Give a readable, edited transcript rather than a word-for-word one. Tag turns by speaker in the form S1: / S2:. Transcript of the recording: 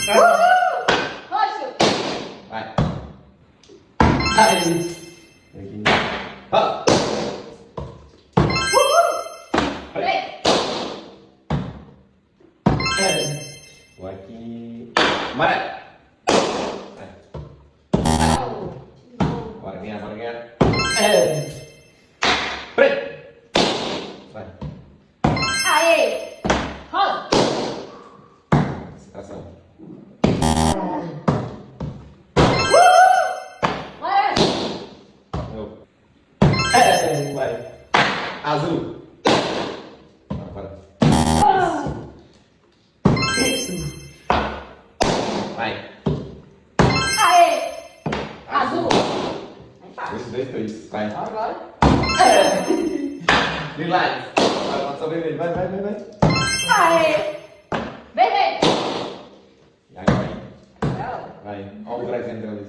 S1: Roxo.
S2: Vai. Vai. Aqui. Ó.
S1: Vem.
S2: Vou aqui. Amarelo. Vai. Bora ganhar, bora ganhar. Preto. Vai.
S1: Aê. Rosa.
S2: Concentração.
S1: Laranja.
S2: Eu. Vai. Azul. Bora. Vai.
S1: Aê. Azul. Aí tá.
S2: 1, 2, 3. Vai.
S1: Agora.
S2: Lilás. Vai, pode só vermelho. Vai, vai, vai, vai.
S1: Aê. Vermelho.
S2: E aí, vai.
S1: Não.
S2: Vai. Olha o presente ali.